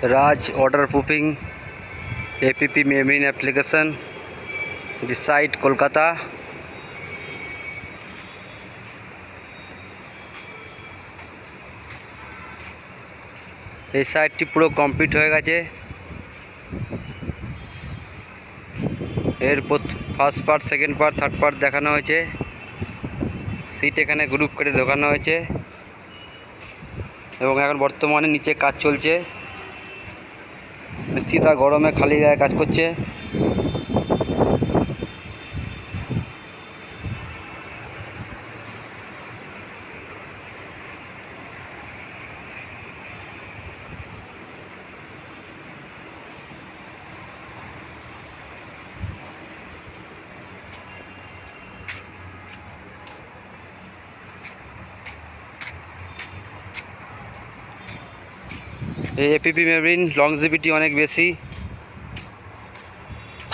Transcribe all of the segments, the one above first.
Raj waterproofing APP membrane application. This site Kolkata. এই সাইটটি পুরো কমপ্লিট হয়ে গেছে। এর first part, second part, third part দেখানো হয়েছে। সিট এখানে গ্রুপ করে ঢোকানো হয়েছে এবং এখন বর্তমানে নিচে কাজ চলছে। মিস্ত্রি তার গরমে খালি গায়ে কাজ করছে। এই এপিপি মেমব্রেন লংজিভিটি অনেক বেশি।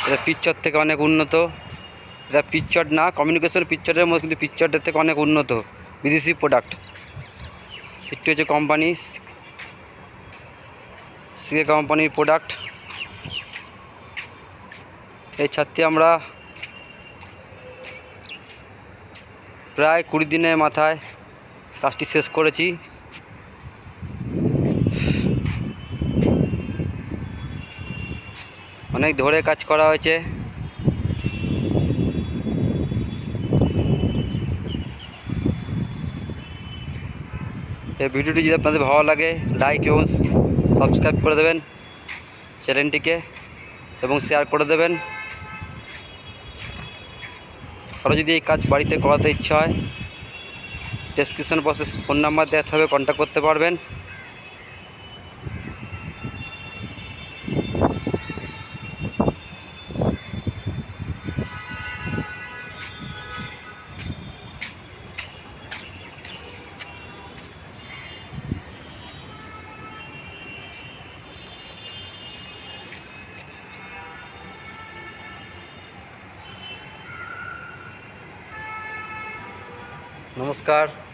এটা পিকচার থেকে অনেক উন্নত। এটা পিকচার না, কমিউনিকেশন পিকচারের মধ্যে, কিন্তু পিকচারের থেকে অনেক উন্নত, বিদেশি প্রোডাক্ট। সেটি হচ্ছে কোম্পানি সিএ কোম্পানির প্রোডাক্ট। এই ছাদটি আমরা প্রায় 20 দিনের মাথায় কাজটি শেষ করেছি। অনেক ধরে কাজ করা হয়েছে। এই ভিডিওটি যদি আপনাদের ভালো লাগে, লাইক এবং সাবস্ক্রাইব করে দেবেন চ্যানেলটিকে এবং শেয়ার করে দেবেন। আরও যদি এই কাজ বাড়িতে করাতে ইচ্ছা হয়, ডেসক্রিপশন বক্সে ফোন নাম্বার দেওয়া থাকবে, কন্ট্যাক্ট করতে পারবেন। নমস্কার।